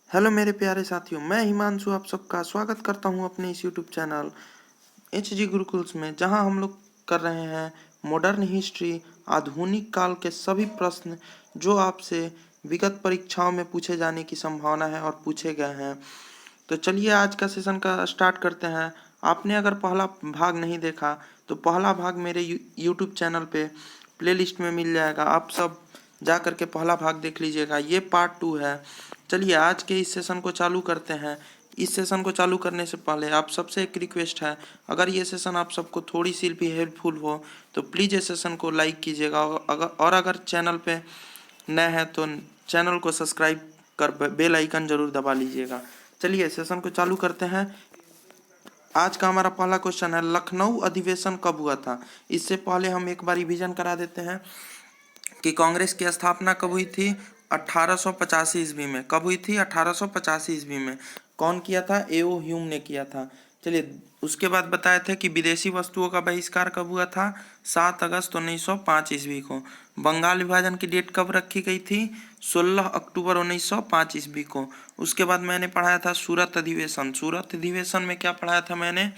Hello मेरे प्यारे साथियों, मैं हिमांशु आप सबका स्वागत करता हूं अपने इस YouTube channel H G gurukuls में, जहां हम लोग कर रहे हैं मॉडर्न हिस्ट्री, आधुनिक काल के सभी प्रश्न जो आपसे विगत परीक्षाओं में पूछे जाने की संभावना है और पूछे गए हैं। तो चलिए आज का सेशन का स्टार्ट करते हैं। आपने अगर पहला भाग नहीं देखा तो पहला भाग मेरे यूट्यूब चैनल पे प्लेलिस्ट में मिल जाएगा, आप सब जा करके पहला भाग देख लीजिएगा। ये पार्ट 2 है। चलिए आज के इस सेशन को चालू करते हैं। इस सेशन को चालू करने से पहले आप सबसे एक रिक्वेस्ट है, अगर ये सेशन आप सबको थोड़ी सी भी हेल्पफुल हो तो प्लीज़ इस सेशन को लाइक कीजिएगा, अगर चैनल पे नए हैं तो चैनल को सब्सक्राइब कर बेल आइकन जरूर दबा लीजिएगा। चलिए सेशन को चालू करते हैं। आज का हमारा पहला क्वेश्चन है, लखनऊ अधिवेशन कब हुआ था। इससे पहले हम एक बार रिवीजन करा देते हैं कि कांग्रेस की स्थापना कब हुई थी। 1885 ईस्वी में। कब हुई थी? 1885 ईस्वी में। कौन किया था? एओ ह्यूम ने किया था। चलिए उसके बाद बताए थे कि विदेशी वस्तुओं का बहिष्कार कब हुआ था। 7 अगस्त 1905 ईस्वी को। बंगाल विभाजन की डेट कब रखी गई थी? 16 अक्टूबर 1905 ईस्वी को। उसके बाद मैंने पढ़ाया था सूरत अधिवेशन। सूरत अधिवेशन में क्या पढ़ाया था मैंने?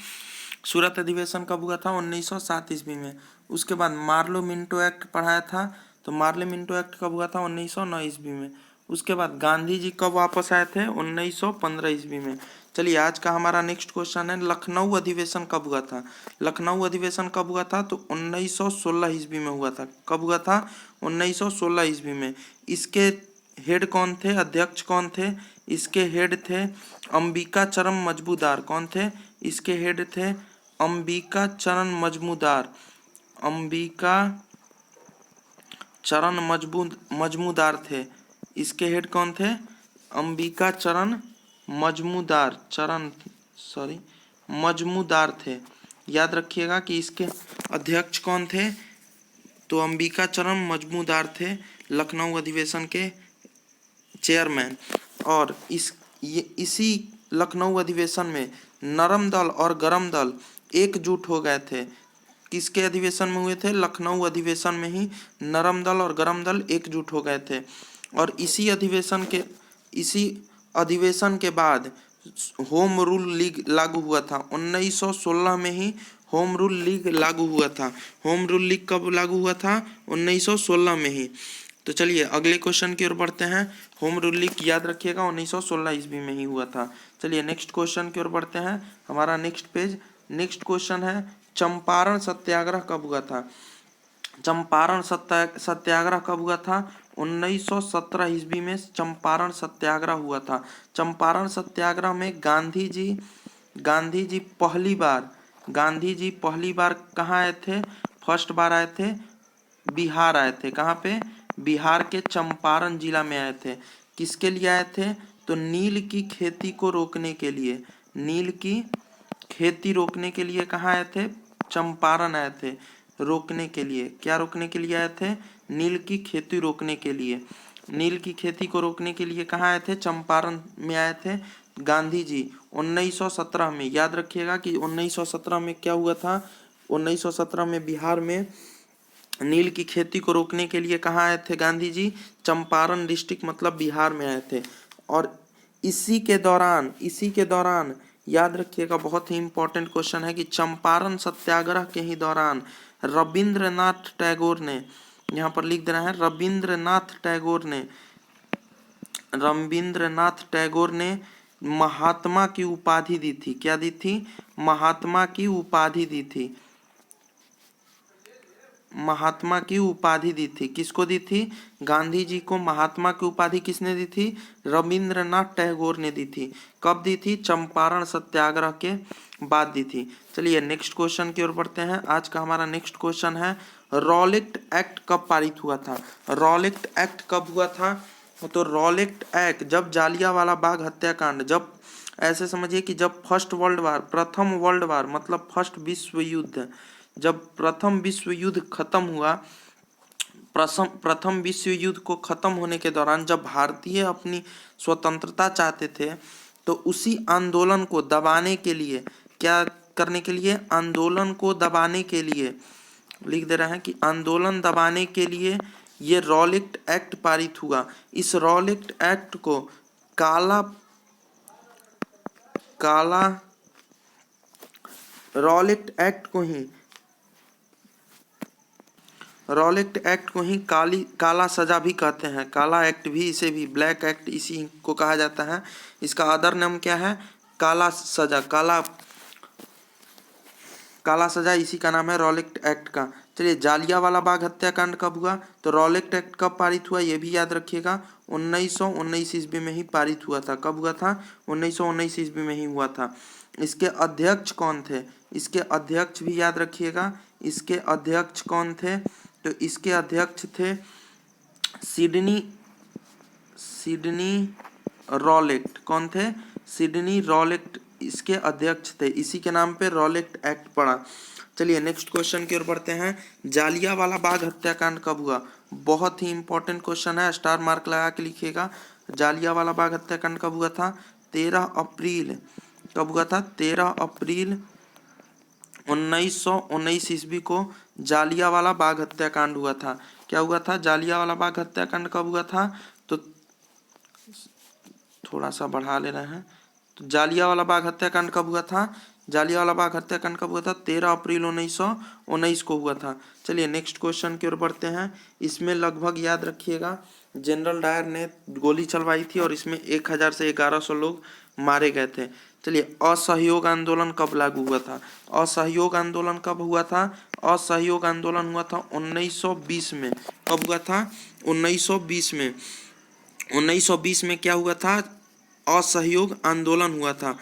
सूरत अधिवेशन कब हुआ था? 1907 ईस्वी में। उसके बाद मार्लो मिंटो एक्ट पढ़ाया था। तो मार्ले मिंटो एक्ट कब हुआ था? 1909 ईस्वी में। उसके बाद गांधी जी कब वापस आए थे? 1915 ईस्वी में। चलिए आज का हमारा नेक्स्ट क्वेश्चन है, लखनऊ अधिवेशन कब हुआ था। लखनऊ अधिवेशन कब हुआ था? तो 1916 ईस्वी में हुआ था। कब हुआ था? 1916 ईस्वी में। इसके हेड कौन थे? अध्यक्ष कौन थे? इसके हेड थे अंबिका चरण मजमूदार। कौन थे? इसके हेड थे अंबिका चरण मजमूदार। अंबिका चरण मजमूदार थे। इसके हेड कौन थे? अंबिका चरण मजमूदार थे। याद रखिएगा कि इसके अध्यक्ष कौन थे। तो अंबिका चरण मजमूदार थे लखनऊ अधिवेशन के चेयरमैन। और इसी लखनऊ अधिवेशन में नरम दल और गरम दल एकजुट हो गए थे। किसके अधिवेशन में हुए थे? लखनऊ अधिवेशन में ही नरम दल और गरम दल एकजुट हो गए थे। और इसी अधिवेशन के बाद होम रूल लीग लागू हुआ था। 1916 में ही होम रूल लीग लागू हुआ था। होम रूल लीग कब लागू हुआ था? 1916 में ही। तो चलिए अगले क्वेश्चन की ओर बढ़ते हैं। होम रूल लीग याद रखिएगा 1916 ईस्वी में ही हुआ था। चलिए नेक्स्ट क्वेश्चन की ओर बढ़ते हैं। हमारा नेक्स्ट क्वेश्चन है, चंपारण सत्याग्रह कब हुआ था। चंपारण सत्याग्रह कब हुआ था? 1917 ईस्वी में चंपारण सत्याग्रह हुआ था। चंपारण सत्याग्रह में गांधी जी पहली बार कहाँ आए थे? फर्स्ट बार आए थे बिहार आए थे। कहाँ पे? बिहार के चंपारण जिला में आए थे। किसके लिए आए थे? तो नील की खेती को रोकने के लिए। नील की खेती रोकने के लिए कहाँ आए थे? चंपारण आए थे। रोकने के लिए, क्या रोकने के लिए आए थे? नील की खेती रोकने के लिए। नील की खेती को रोकने के लिए कहाँ आए थे? चंपारण में आए थे गांधी जी 1917 में। याद रखिएगा कि 1917 में क्या हुआ था। 1917 में बिहार में नील की खेती को रोकने के लिए कहाँ आए थे गांधी जी? चंपारण डिस्ट्रिक्ट मतलब बिहार में आए थे। और इसी के दौरान याद रखिएगा, बहुत ही इंपॉर्टेंट क्वेश्चन है कि चंपारण सत्याग्रह के ही दौरान रविंद्रनाथ टैगोर ने, यहाँ पर लिख दे रहा है रविंद्रनाथ टैगोर ने महात्मा की उपाधि दी थी। क्या दी थी? महात्मा की उपाधि दी थी। महात्मा की उपाधि दी थी। किसको दी थी? गांधी जी को महात्मा की उपाधि किसने दी थी? रविंद्रनाथ टैगोर ने दी थी। कब दी थी? चंपारण सत्याग्रह के बाद दी थी। चलिए नेक्स्ट क्वेश्चन की ओर बढ़ते हैं। आज का हमारा नेक्स्ट क्वेश्चन है, रॉलेट एक्ट कब पारित हुआ था। रॉलेट एक्ट कब हुआ था? तो रॉलेट एक्ट जब जालियांवाला बाग हत्याकांड, जब ऐसे समझिए कि जब प्रथम वर्ल्ड वार मतलब फर्स्ट विश्व युद्ध, जब प्रथम विश्व युद्ध खत्म हुआ, प्रथम विश्व युद्ध को खत्म होने के दौरान जब भारतीय अपनी स्वतंत्रता चाहते थे, तो उसी आंदोलन को दबाने के लिए, क्या करने के लिए? आंदोलन को दबाने के लिए लिख दे रहे हैं कि आंदोलन दबाने के लिए ये रॉलेट एक्ट पारित हुआ। इस रॉलेट एक्ट को काला काला रॉलेट एक्ट को ही काला सजा भी कहते हैं। काला एक्ट भी, इसे भी ब्लैक एक्ट इसी को कहा जाता है। इसका अदर नाम क्या है? काला सजा। काला सजा इसी का नाम है, रॉलेट एक्ट का। चलिए, जालियांवाला बाग हत्याकांड कब हुआ? तो रॉलेट एक्ट कब पारित हुआ ये भी याद रखिएगा, 1919 ईस्वी में ही पारित हुआ था। कब हुआ था? 1919 ईस्वी में ही हुआ था। इसके अध्यक्ष कौन थे? इसके अध्यक्ष भी याद रखिएगा। इसके अध्यक्ष कौन थे? तो इसके अध्यक्ष थे सिडनी रॉलेट। कौन थे? सिडनी रॉलेट इसके अध्यक्ष थे। इसी के नाम पे रॉलेट एक्ट पड़ा। चलिए नेक्स्ट क्वेश्चन की ओर बढ़ते हैं। जालियांवाला बाग हत्याकांड कब हुआ? बहुत ही इंपॉर्टेंट क्वेश्चन है, स्टार मार्क लगा के लिखिएगा। जालियांवाला बाग हत्याकांड कब हुआ था? 13 अप्रैल। कब हुआ था? 13 अप्रैल 1919 ईस्वी को जालियांवाला बाग हत्याकांड हुआ था। क्या हुआ था? जालियांवाला बाग हत्याकांड कब हुआ था? तो थोड़ा सा बढ़ा ले रहे हैं। तो जालियांवाला बाग हत्याकांड कब हुआ था? जालियांवाला बाग हत्याकांड कब हुआ था? 13 अप्रैल 1919 को हुआ था। चलिए नेक्स्ट क्वेश्चन की ओर बढ़ते हैं। इसमें लगभग याद रखिएगा, जनरल डायर ने गोली चलवाई थी और इसमें 1000 से 1100 लोग मारे गए थे। चलिए, असहयोग आंदोलन कब लागू हुआ था? असहयोग आंदोलन कब हुआ था? असहयोग आंदोलन हुआ था 1920 में। कब हुआ था? 1920 में। 1920 में क्या हुआ था? असहयोग आंदोलन हुआ था।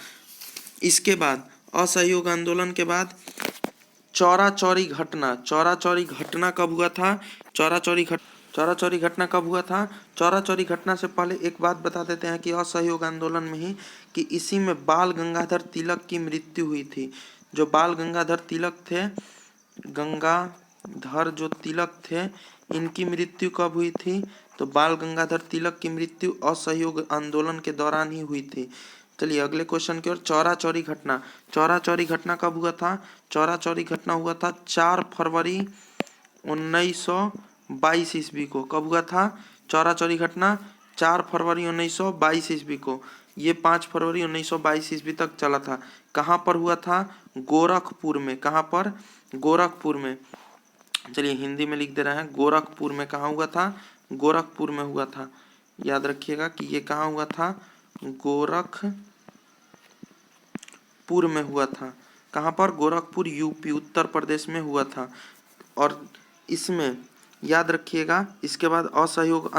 इसके बाद असहयोग आंदोलन के बाद चौरा चौरी घटना कब हुआ था? चौरा चौरी घटना कब हुआ था? चौरा चौरी घटना से पहले एक बात बता देते हैं कि असहयोग आंदोलन में ही कि इसी में बाल गंगाधर तिलक की मृत्यु हुई थी। जो बाल गंगाधर तिलक थे, गंगाधर जो तिलक थे, इनकी मृत्यु कब हुई थी? तो बाल गंगाधर तिलक की मृत्यु असहयोग आंदोलन के दौरान ही हुई थी। चलिए अगले क्वेश्चन की ओर। चौरा चौरी घटना कब हुआ था? चौरा चौरी घटना हुआ था 4 फरवरी 1922 ईस्वी को। कब हुआ था? चौरा चौरी घटना 4 फरवरी 1922 ईस्वी को। ये 5 फरवरी 1922 ईस्वी तक चला था। कहाँ पर हुआ था? गोरखपुर में। कहाँ पर? गोरखपुर में। चलिए हिंदी में लिख दे रहे हैं, गोरखपुर में। कहाँ हुआ था? गोरखपुर में हुआ था। याद रखिएगा कि ये कहाँ हुआ था? गोरखपुर में हुआ था। कहाँ पर? गोरखपुर, यूपी, उत्तर प्रदेश में हुआ था। और इसमें याद रखिएगा, इसके बाद असहयोग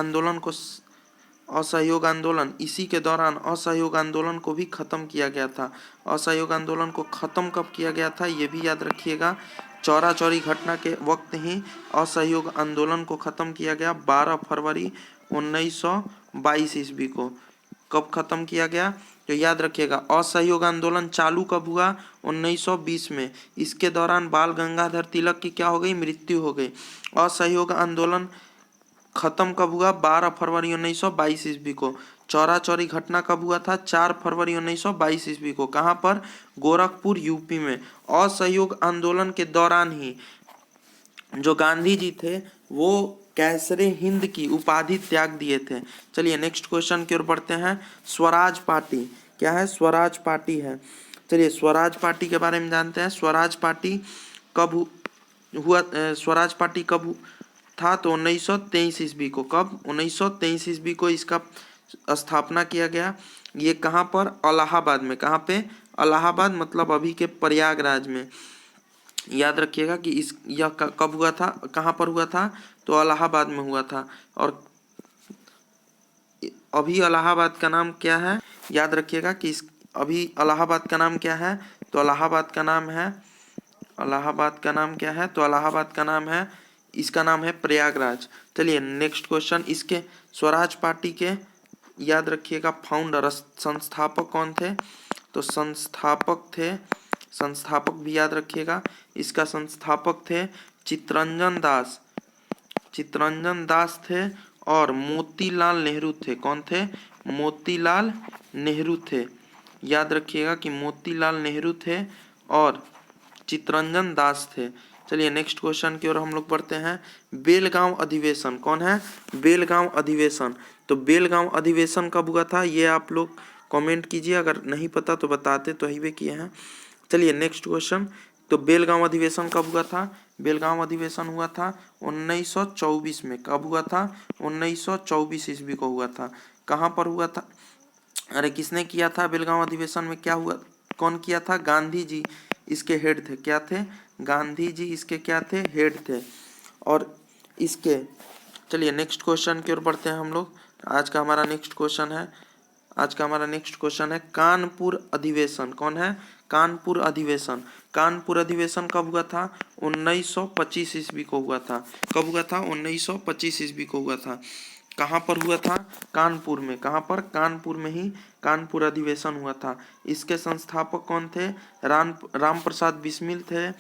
आंदोलन इसी के दौरान असहयोग आंदोलन को भी खत्म किया गया था। असहयोग आंदोलन को खत्म कब किया गया था ये भी याद रखिएगा। चौरा चौरी घटना के वक्त ही असहयोग आंदोलन को खत्म किया गया, 12 फरवरी 1922 ईस्वी को। कब खत्म किया गया? तो याद रखिएगा, असहयोग आंदोलन चालू कब हुआ? 1920 में। इसके दौरान बाल गंगाधर तिलक की क्या हो गई? मृत्यु हो गई। असहयोग आंदोलन खत्म कब हुआ? 12 फरवरी 1922 ईस्वी को। चौरा चौरी घटना कब हुआ था? 4 फरवरी 1922 ईस्वी को। कहाँ पर? गोरखपुर, यूपी में। असहयोग आंदोलन के दौरान ही जो गांधी जी थे वो कैसरे हिंद की उपाधि त्याग दिए थे। चलिए नेक्स्ट क्वेश्चन की ओर बढ़ते हैं। स्वराज पार्टी क्या है? स्वराज पार्टी है। चलिए स्वराज पार्टी के बारे में जानते हैं। स्वराज पार्टी कब हुआ? स्वराज पार्टी कब था? तो 1923 ईस्वी को। कब? 1923 ईस्वी को इसका स्थापना किया गया। ये कहाँ पर? इलाहाबाद में। कहाँ पे? इलाहाबाद मतलब अभी के प्रयागराज में। याद रखिएगा कि यह कब हुआ था? कहाँ पर हुआ था? तो इलाहाबाद में हुआ था। और अभी इलाहाबाद का नाम क्या है? याद रखिएगा कि अभी इलाहाबाद का नाम क्या है? तो इलाहाबाद का नाम है तो इलाहाबाद का नाम है, इसका नाम है प्रयागराज। चलिए नेक्स्ट क्वेश्चन। इसके स्वराज पार्टी के याद रखिएगा फाउंडर, संस्थापक कौन थे? तो संस्थापक भी याद रखिएगा। इसका संस्थापक थे चित्तरंजन दास थे और मोतीलाल नेहरू थे। कौन थे? मोतीलाल नेहरू थे। याद रखिएगा कि मोतीलाल नेहरू थे और चित्तरंजन दास थे। चलिए नेक्स्ट क्वेश्चन की ओर हम लोग बढ़ते हैं। बेलगांव अधिवेशन कौन है? बेलगांव अधिवेशन। तो बेलगांव अधिवेशन कब हुआ था ये आप लोग कमेंट कीजिए, अगर नहीं पता तो बताते तो ही वे किए हैं। चलिए नेक्स्ट क्वेश्चन। तो बेलगांव अधिवेशन कब हुआ था? बेलगांव अधिवेशन हुआ था 1924 में। कब हुआ था? 1924 ईस्वी को हुआ था। कहाँ पर हुआ था? अरे किसने किया था बेलगांव अधिवेशन में? क्या हुआ? कौन किया था? गांधी जी इसके हेड थे। क्या थे? गांधी जी इसके क्या थे? हेड थे। और इसके चलिए नेक्स्ट क्वेश्चन की ओर बढ़ते हैं हम लोग। आज का हमारा नेक्स्ट क्वेश्चन है कानपुर अधिवेशन। कौन है? कानपुर अधिवेशन। कानपुर अधिवेशन कब हुआ था? 1925 ईस्वी को हुआ था। कब हुआ था? 1925 ईस्वी को हुआ था। कहाँ पर हुआ था? कानपुर में। कहाँ पर? कानपुर में ही कानपुर अधिवेशन हुआ था। इसके संस्थापक कौन थे? राम प्रसाद बिस्मिल थे,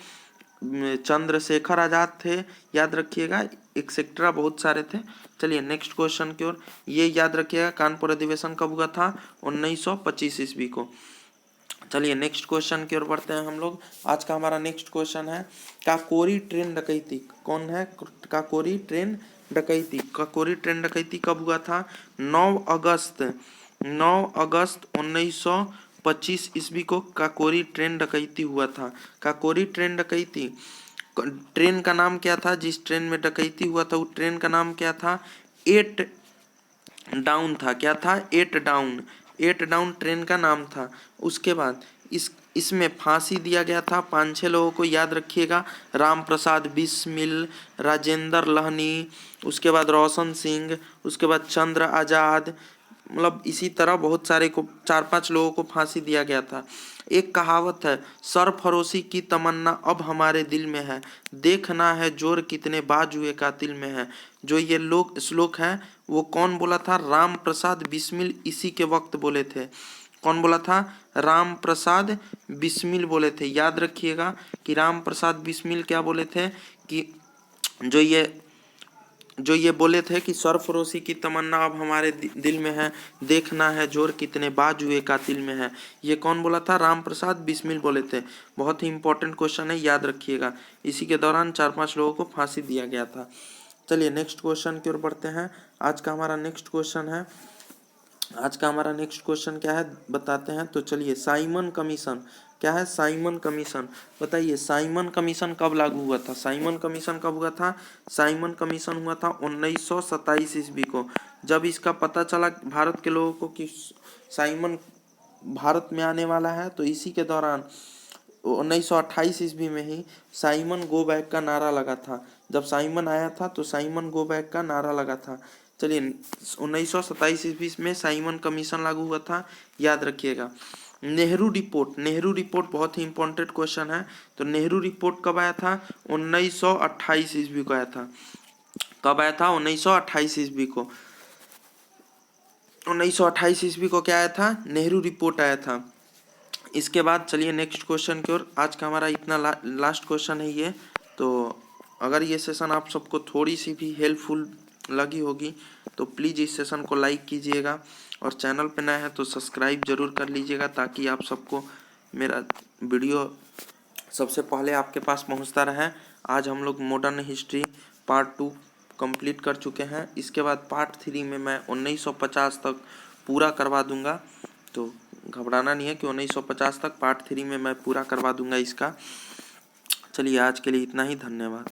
चंद्रशेखर आजाद थे, याद रखिएगा, एक्सेट्रा बहुत सारे थे। चलिए नेक्स्ट क्वेश्चन की ओर। ये याद रखिएगा कानपुर अधिवेशन कब हुआ था? 1925 ईस्वी को। चलिए नेक्स्ट क्वेश्चन की ओर बढ़ते हैं हम लोग। आज का हमारा नेक्स्ट क्वेश्चन है काकोरी ट्रेन डकैती। कौन है? काकोरी ट्रेन डकैती। काकोरी ट्रेन डकैती कब हुआ था? 9 अगस्त 1925 ईस्वी को काकोरी ट्रेन डकैती हुआ था। काकोरी ट्रेन डकैती, ट्रेन का नाम क्या था? जिस ट्रेन में डकैती हुआ था उस ट्रेन का नाम क्या था? 8 डाउन था। क्या था? 8 डाउन। 8 डाउन ट्रेन का नाम था। उसके बाद इसमें फांसी दिया गया था 5-6 लोगों को, याद रखिएगा। राम प्रसाद बिस्मिल, राजेंद्र लहनी, उसके बाद रोशन सिंह, उसके बाद चंद्र आजाद, मतलब इसी तरह बहुत सारे को 4-5 लोगों को फांसी दिया गया था। एक कहावत है, सरफरोशी की तमन्ना अब हमारे दिल में है, देखना है जोर कितने बाजुए कातिल में है। जो ये लोग श्लोक है वो कौन बोला था? राम प्रसाद बिस्मिल इसी के वक्त बोले थे। कौन बोला था? राम प्रसाद बिस्मिल बोले थे। याद रखिएगा कि राम प्रसाद बिस्मिल क्या बोले थे कि जो ये बोले थे कि सरफरोशी की तमन्ना अब हमारे दिल में है, देखना है जोर कितने बाजुए कातिल में है। ये कौन बोला था? राम प्रसाद बिस्मिल बोले थे। बहुत ही इंपॉर्टेंट क्वेश्चन है, याद रखिएगा। इसी के दौरान 4-5 लोगों को फांसी दिया गया था। चलिए नेक्स्ट क्वेश्चन की ओर बढ़ते हैं। आज का हमारा नेक्स्ट क्वेश्चन क्या है बताते हैं। तो चलिए, साइमन कमीशन क्या है? साइमन कमीशन बताइए, साइमन कमीशन कब लागू हुआ था? साइमन कमीशन कब हुआ था? साइमन कमीशन हुआ था 1927 ईस्वी को। जब इसका पता चला भारत के लोगों को कि साइमन भारत में आने वाला है, तो इसी के दौरान 1928 ईस्वी में ही साइमन गो बैक का नारा लगा था। जब साइमन आया था तो साइमन गो बैक का नारा लगा था। चलिए 1927 ईस्वी में साइमन कमीशन लागू हुआ था, याद रखिएगा। नेहरू रिपोर्ट बहुत ही इंपॉर्टेंट क्वेश्चन है। तो नेहरू रिपोर्ट कब आया था? 1928 ईस्वी को आया था। कब आया था? 1928 ईस्वी को। 1928 ईस्वी को क्या आया था? नेहरू रिपोर्ट आया था। इसके बाद चलिए नेक्स्ट क्वेश्चन की ओर। आज का हमारा इतना लास्ट क्वेश्चन है ये। तो अगर ये सेशन आप सबको थोड़ी सी भी हेल्पफुल लगी होगी तो प्लीज़ इस सेशन को लाइक कीजिएगा, और चैनल पे नया है तो सब्सक्राइब जरूर कर लीजिएगा, ताकि आप सबको मेरा वीडियो सबसे पहले आपके पास पहुंचता रहे। आज हम लोग मॉडर्न हिस्ट्री पार्ट 2 कंप्लीट कर चुके हैं। इसके बाद पार्ट 3 में मैं 1950 तक पूरा करवा दूंगा। तो घबराना नहीं है कि 1950 तक पार्ट 3 में मैं पूरा करवा दूंगा इसका। चलिए आज के लिए इतना ही, धन्यवाद।